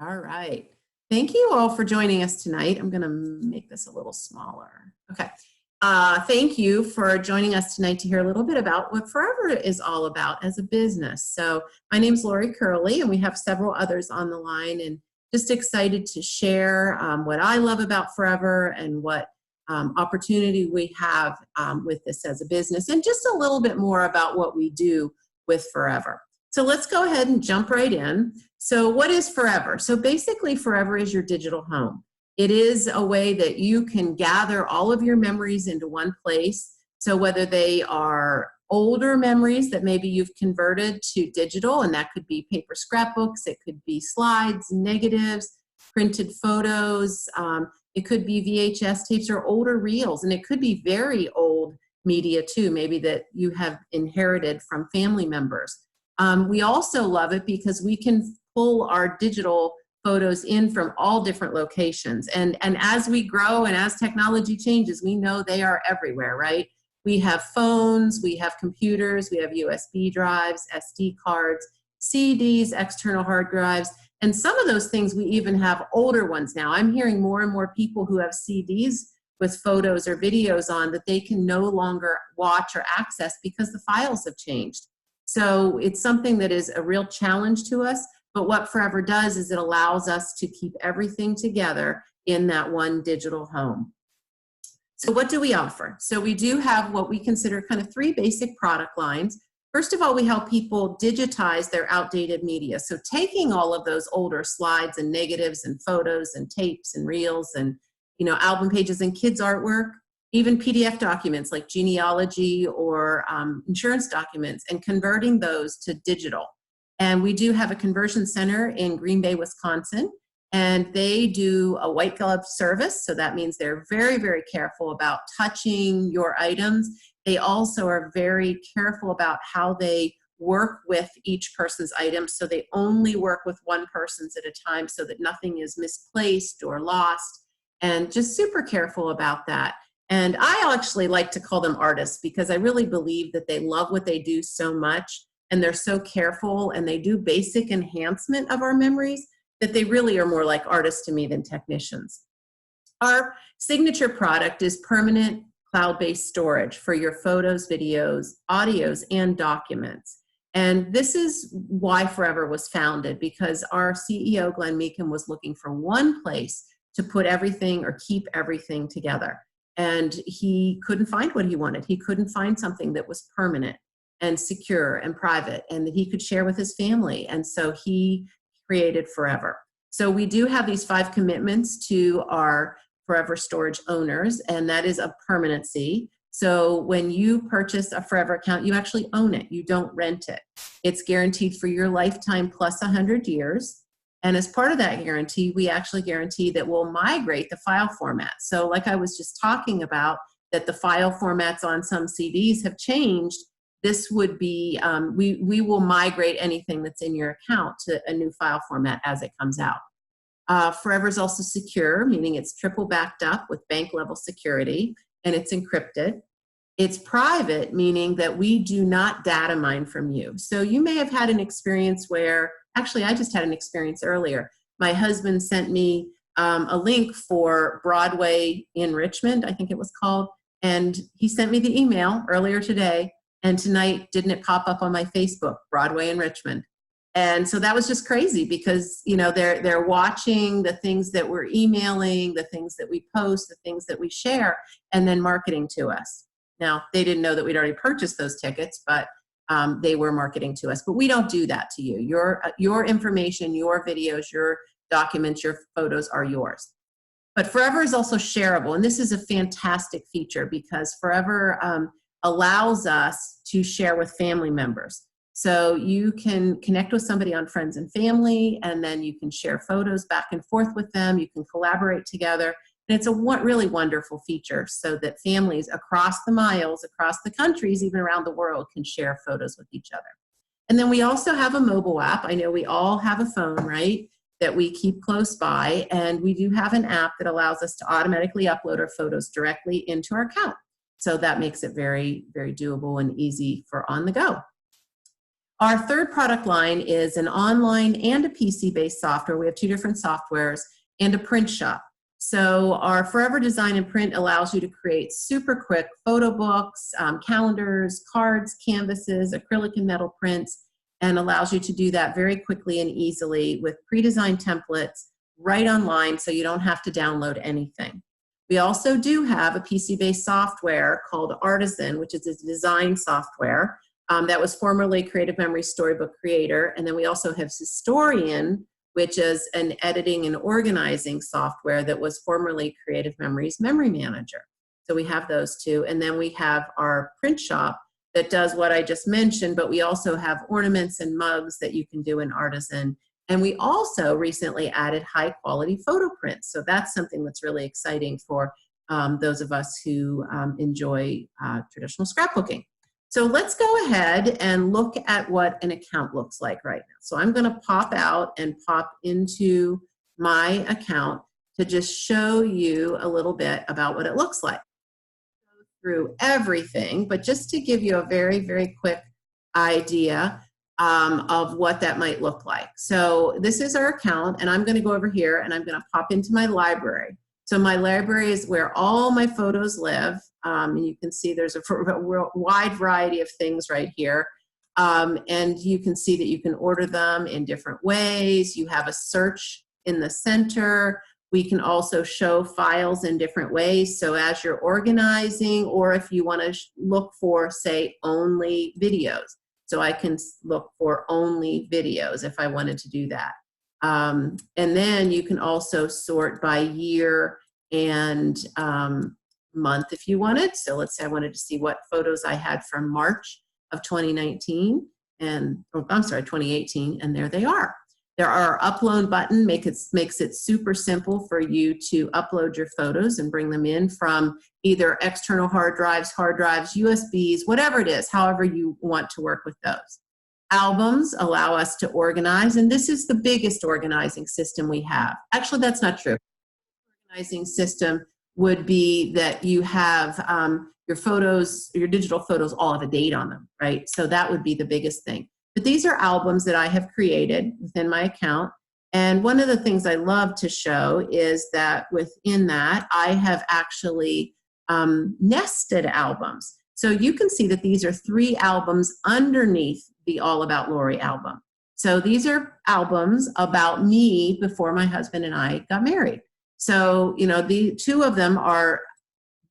All right. Thank you all for joining us tonight. I'm going to make this a little smaller. Okay. Thank you for joining us tonight to hear a little bit about what Forever is all about as a business. So my name is Lori Curley, and we have several others on the line, and just excited to share what I love about Forever and what opportunity we have with this as a business, and just a little bit more about what we do with Forever. So let's go ahead and jump right in. So what is Forever? So basically, Forever is your digital home. It is a way that you can gather all of your memories into one place. So whether they are older memories that maybe you've converted to digital, and that could be paper scrapbooks, it could be slides, negatives, printed photos, it could be VHS tapes or older reels, and it could be very old media too, maybe that you have inherited from family members. We also love it because we can pull our digital photos in from all different locations. And as we grow and as technology changes, we know they are everywhere, right? We have phones, we have computers, we have USB drives, SD cards, CDs, external hard drives, and some of those things we even have older ones now. I'm hearing more and more people who have CDs with photos or videos on that they can no longer watch or access because the files have changed. So it's something that is a real challenge to us. But what Forever does is it allows us to keep everything together in that one digital home. So what do we offer? So we do have what we consider kind of three basic product lines. First of all, we help people digitize their outdated media. So taking all of those older slides and negatives and photos and tapes and reels and album pages and kids artwork, even PDF documents like genealogy or insurance documents, and converting those to digital. And we do have a conversion center in Green Bay, Wisconsin, and they do a white glove service. So that means they're very, very careful about touching your items. They also are very careful about how they work with each person's items. So they only work with one person's at a time so that nothing is misplaced or lost, and just super careful about that. And I actually like to call them artists because I really believe that they love what they do so much, and they're so careful, and they do basic enhancement of our memories that they really are more like artists to me than technicians. Our signature product is permanent cloud-based storage for your photos, videos, audios, and documents. And this is why Forever was founded, because our CEO, Glenn Meekin, was looking for one place to put everything or keep everything together. And he couldn't find what he wanted. He couldn't find something that was permanent and secure and private and that he could share with his family. And so he created Forever. So we do have these 5 commitments to our Forever storage owners, and that is a permanency. So when you purchase a Forever account, you actually own it. You don't rent it. It's guaranteed for your lifetime plus 100 years. And as part of that guarantee, we actually guarantee that we'll migrate the file format. So like I was just talking about, that the file formats on some CDs have changed, this would be, we will migrate anything that's in your account to a new file format as it comes out. Forever is also secure, meaning it's triple backed up with bank level security, and it's encrypted. It's private, meaning that we do not data mine from you. So you may have had an experience where, actually I just had an experience earlier. My husband sent me a link for Broadway in Richmond, I think it was called, and he sent me the email earlier today. And tonight, didn't it pop up on my Facebook, Broadway in Richmond? And so that was just crazy because, they're watching the things that we're emailing, the things that we post, the things that we share, and then marketing to us. Now, they didn't know that we'd already purchased those tickets, but they were marketing to us. But we don't do that to you. Your information, your videos, your documents, your photos are yours. But Forever is also shareable. And this is a fantastic feature because Forever allows us to share with family members. So you can connect with somebody on Friends and Family, and then you can share photos back and forth with them. You can collaborate together. And it's a really wonderful feature so that families across the miles, across the countries, even around the world, can share photos with each other. And then we also have a mobile app. I know we all have a phone, right, that we keep close by. And we do have an app that allows us to automatically upload our photos directly into our account. So that makes it very, very doable and easy for on the go. Our third product line is an online and a PC-based software. We have two different softwares and a print shop. So our Forever Design and Print allows you to create super quick photo books, calendars, cards, canvases, acrylic and metal prints, and allows you to do that very quickly and easily with pre-designed templates right online, so you don't have to download anything. We also do have a PC-based software called Artisan, which is a design software that was formerly Creative Memory Storybook Creator. And then we also have Historian, which is an editing and organizing software that was formerly Creative Memory's Memory Manager. So we have those two. And then we have our print shop that does what I just mentioned, but we also have ornaments and mugs that you can do in Artisan. And we also recently added high quality photo prints. So that's something that's really exciting for those of us who enjoy traditional scrapbooking. So let's go ahead and look at what an account looks like right now. So I'm going to pop out and pop into my account to just show you a little bit about what it looks like. Go through everything, but just to give you a very, very quick idea of what that might look like. So this is our account, and I'm going to go over here and I'm going to pop into my library. So my library is where all my photos live. And you can see there's a wide variety of things right here. And you can see that you can order them in different ways. You have a search in the center. We can also show files in different ways. So as you're organizing, or if you want to look for, say, only videos. So I can look for only videos if I wanted to do that. And then you can also sort by year and month if you wanted. So let's say I wanted to see what photos I had from March of 2019 and, oh, I'm sorry, 2018, and there they are. There are upload button, makes it super simple for you to upload your photos and bring them in from either external hard drives, USBs, whatever it is, however you want to work with those. Albums allow us to organize, and this is the biggest organizing system we have. Actually, that's not true. Organizing system would be that you have your photos, your digital photos all have a date on them, right? So that would be the biggest thing. But these are albums that I have created within my account. And one of the things I love to show is that within that, I have actually nested albums. So you can see that these are 3 albums underneath the All About Lori album. So these are albums about me before my husband and I got married. So, you know, the 2 of them are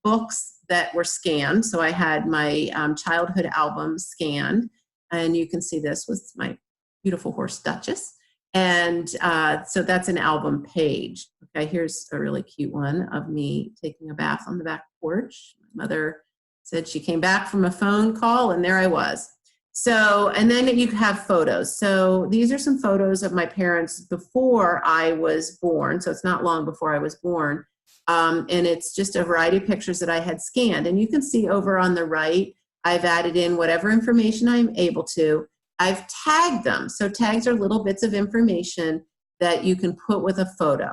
books that were scanned. So I had my childhood album scanned. And you can see this was my beautiful horse Duchess. And so that's an album page. Okay, here's a really cute one of me taking a bath on the back porch. My mother said she came back from a phone call, and there I was. So, and then you have photos. So these are some photos of my parents before I was born. So it's not long before I was born. And it's just a variety of pictures that I had scanned. And you can see over on the right, I've added in whatever information I'm able to. I've tagged them. So tags are little bits of information that you can put with a photo.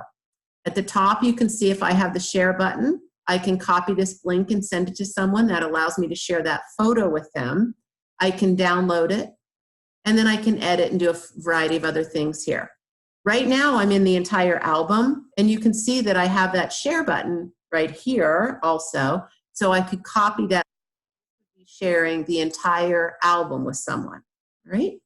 At the top, you can see if I have the share button, I can copy this link and send it to someone. That allows me to share that photo with them. I can download it, and then I can edit and do a variety of other things here. Right now, I'm in the entire album, and you can see that I have that share button right here also. So I could copy that, sharing the entire album with someone, right?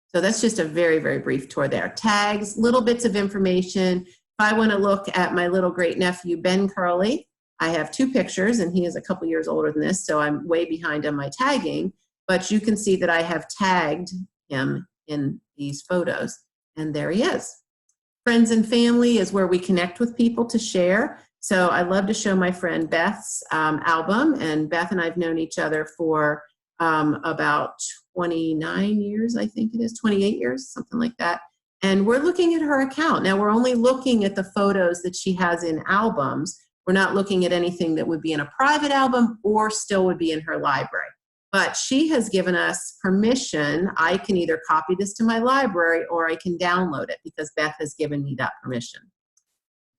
So that's just a very, very brief tour there. Tags, little bits of information. If I want to look at my little great nephew, Ben Curley, I have 2 pictures, and he is a couple years older than this, so I'm way behind on my tagging, but you can see that I have tagged him in these photos, and there he is. Friends and family is where we connect with people to share. So I love to show my friend Beth's album, and Beth and I have known each other for about 29 years, I think it is, 28 years, something like that. And we're looking at her account. Now we're only looking at the photos that she has in albums. We're not looking at anything that would be in a private album or still would be in her library. But she has given us permission. I can either copy this to my library or I can download it because Beth has given me that permission.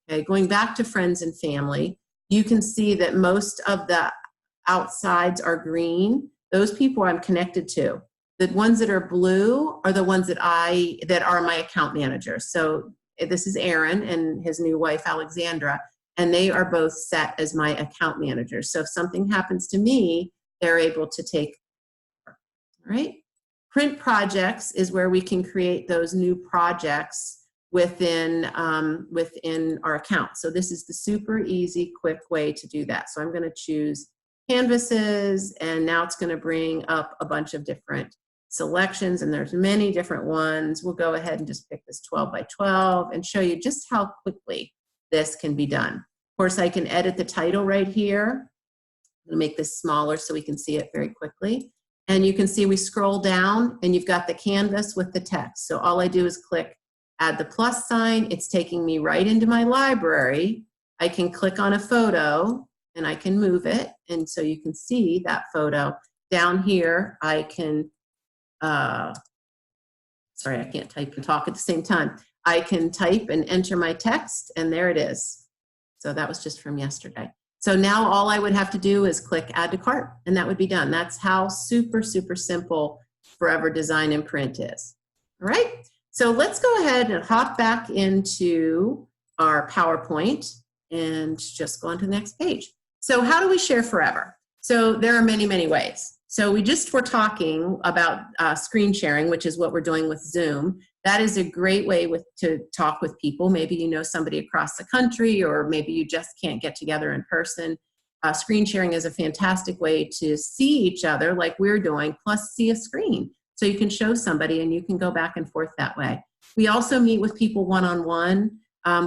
Okay, going back to friends and family, you can see that most of the outsides are green. Those people I'm connected to. The ones that are blue are the ones that are my account managers. So this is Aaron and his new wife, Alexandra, and they are both set as my account managers. So if something happens to me, they're able to take over. All right. Print projects is where we can create those new projects within our account. So this is the super easy, quick way to do that. So I'm going to choose canvases, and now it's going to bring up a bunch of different selections, and there's many different ones. We'll go ahead and just pick this 12 by 12 and show you just how quickly this can be done. Of course, I can edit the title right here. I'm going to make this smaller so we can see it very quickly. And you can see we scroll down and you've got the canvas with the text. So all I do is click add the plus sign. It's taking me right into my library. I can click on a photo and I can move it. And so you can see that photo. Down here, I can, sorry, I can't type and talk at the same time. I can type and enter my text, and there it is. So that was just from yesterday. So now all I would have to do is click add to cart, and that would be done. That's how super, super simple Forever Design and Print is. All right, so let's go ahead and hop back into our PowerPoint and just go on to the next page. So how do we share forever? So there are many, many ways. So we just were talking about screen sharing, which is what we're doing with Zoom. That is a great way to talk with people. Maybe you know somebody across the country, or maybe you just can't get together in person. Screen sharing is a fantastic way to see each other like we're doing, plus see a screen. So you can show somebody and you can go back and forth that way. We also meet with people one-on-one.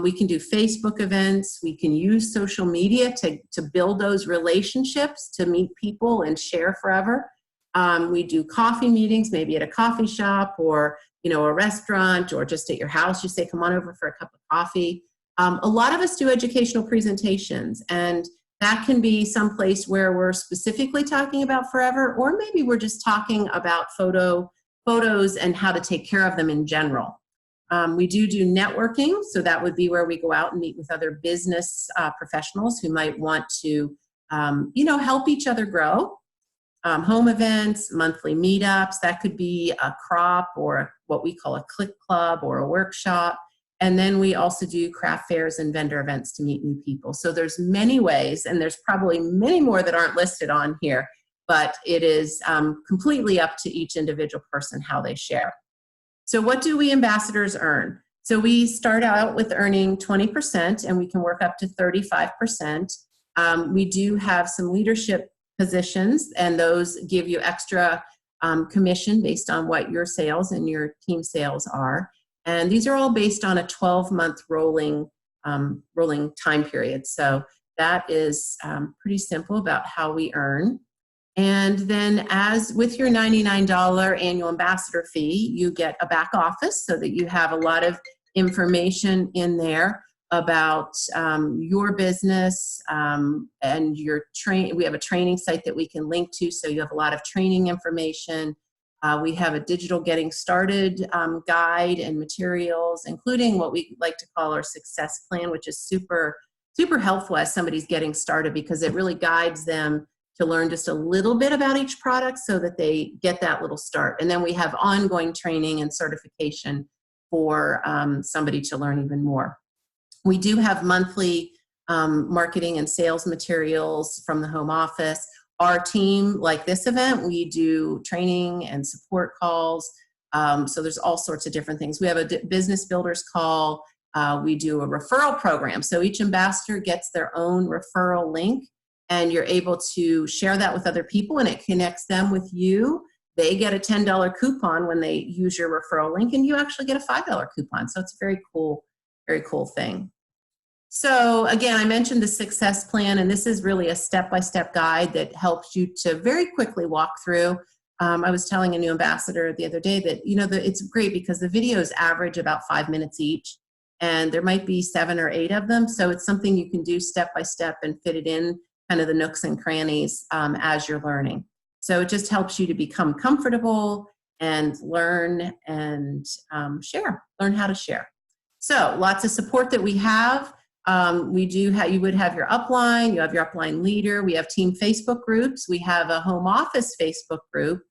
We can do Facebook events. We can use social media to build those relationships, to meet people and share forever. We do coffee meetings, maybe at a coffee shop or a restaurant, or just at your house. You say, come on over for a cup of coffee. A lot of us do educational presentations, and that can be someplace where we're specifically talking about forever, or maybe we're just talking about photos and how to take care of them in general. We do networking, so that would be where we go out and meet with other business professionals who might want to, help each other grow. Home events, monthly meetups, that could be a crop or what we call a click club or a workshop. And then we also do craft fairs and vendor events to meet new people. So there's many ways, and there's probably many more that aren't listed on here, but it is completely up to each individual person how they share. So what do we ambassadors earn? So we start out with earning 20%, and we can work up to 35%. We do have some leadership positions, and those give you extra commission based on what your sales and your team sales are. And these are all based on a 12-month rolling time period. So that is pretty simple about how we earn. And then as with your $99 annual ambassador fee, you get a back office so that you have a lot of information in there about your business and your we have a training site that we can link to, so you have a lot of training information. We have a digital getting started guide and materials, including what we like to call our success plan, which is super, super helpful as somebody's getting started, because it really guides them to learn just a little bit about each product so that they get that little start. And then we have ongoing training and certification for somebody to learn even more. We do have monthly marketing and sales materials from the home office. Our team, like this event, we do training and support calls. So there's all sorts of different things. We have a business builders call. We do a referral program. So each ambassador gets their own referral link, and you're able to share that with other people, and it connects them with you. They get a $10 coupon when they use your referral link, and you actually get a $5 coupon. So it's a very cool thing. So again, I mentioned the success plan, and this is really a step-by-step guide that helps you to very quickly walk through. I was telling a new ambassador the other day that, it's great because the videos average about 5 minutes each, and there might be 7 or 8 of them. So it's something you can do step-by-step and fit it in kind of the nooks and crannies as you're learning. So it just helps you to become comfortable and learn and learn how to share. So lots of support that we have. You would have your upline, you have your upline leader, we have team Facebook groups, we have a home office Facebook group,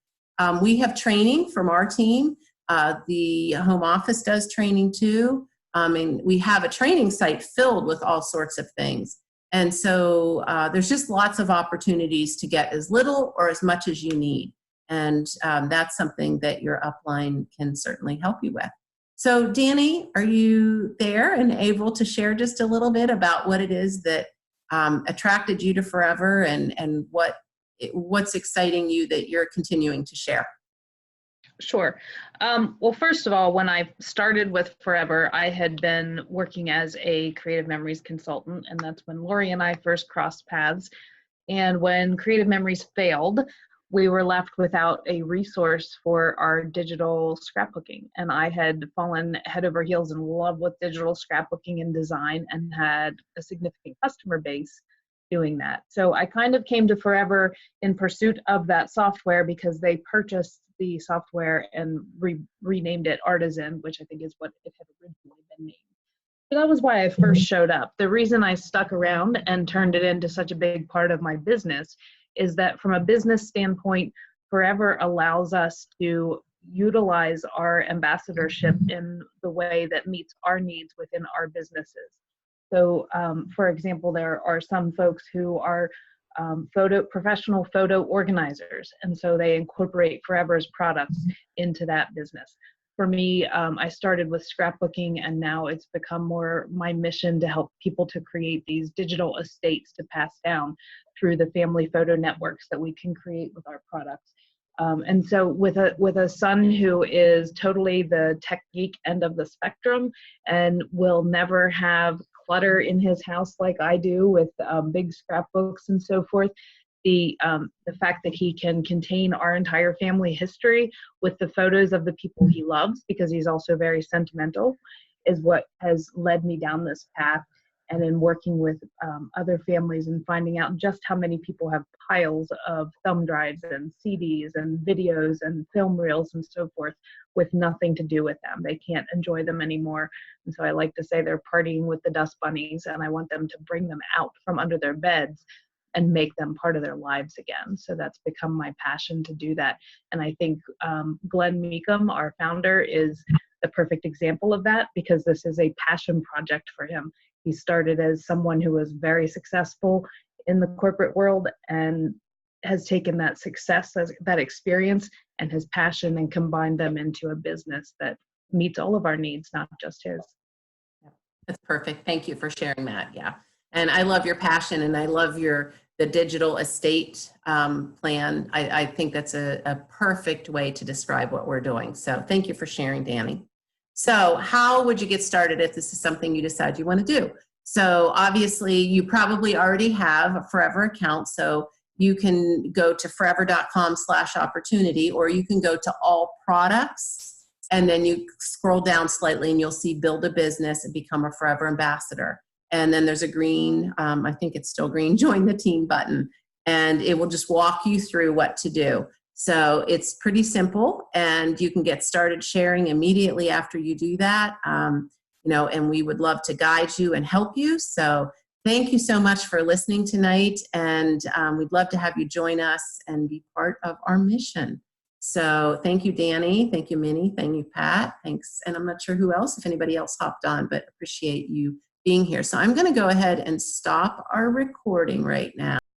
We have training from our team. The home office does training too. And we have a training site filled with all sorts of things. And so there's just lots of opportunities to get as little or as much as you need. And that's something that your upline can certainly help you with. So Dani, are you there and able to share just a little bit about what it is that attracted you to Forever and what's exciting you that you're continuing to share? Sure. Well, first of all, when I started with Forever, I had been working as a creative memories consultant, and that's when Lori and I first crossed paths. And when Creative Memories failed, we were left without a resource for our digital scrapbooking. And I had fallen head over heels in love with digital scrapbooking and design and had a significant customer base doing that. So I kind of came to Forever in pursuit of that software because they purchased the software and renamed it Artisan, which I think is what it had originally been named. So that was why I first showed up. The reason I stuck around and turned it into such a big part of my business is that from a business standpoint, Forever allows us to utilize our ambassadorship in the way that meets our needs within our businesses. So, for example, there are some folks who are professional photo organizers, and so they incorporate Forever's products into that business. For me, I started with scrapbooking, and now it's become more my mission to help people to create these digital estates to pass down through the family photo networks that we can create with our products. And so with a son who is totally the tech geek end of the spectrum and will never have clutter in his house like I do with big scrapbooks and so forth, the fact that he can contain our entire family history with the photos of the people he loves, because he's also very sentimental, is what has led me down this path. And in working with other families and finding out just how many people have piles of thumb drives and CDs and videos and film reels and so forth with nothing to do with them. They can't enjoy them anymore. And so I like to say they're partying with the dust bunnies, and I want them to bring them out from under their beds and make them part of their lives again. So that's become my passion to do that. And I think Glenn Meekum, our founder, is the perfect example of that, because this is a passion project for him. He started as someone who was very successful in the corporate world and has taken that success, that experience, and his passion and combined them into a business that meets all of our needs, not just his. That's perfect. Thank you for sharing that. Yeah. And I love your passion, and I love the digital estate plan. I think that's a perfect way to describe what we're doing. So thank you for sharing, Dani. So how would you get started if this is something you decide you want to do? So obviously you probably already have a Forever account, so you can go to forever.com/opportunity, or you can go to all products, and then you scroll down slightly and you'll see build a business and become a Forever ambassador. And then there's a green, I think it's still green, join the team button, and it will just walk you through what to do. So it's pretty simple, and you can get started sharing immediately after you do that. And we would love to guide you and help you. So thank you so much for listening tonight, and we'd love to have you join us and be part of our mission. So thank you, Dani. Thank you, Minnie. Thank you, Pat. Thanks. And I'm not sure who else, if anybody else hopped on, but appreciate you being here. So I'm going to go ahead and stop our recording right now.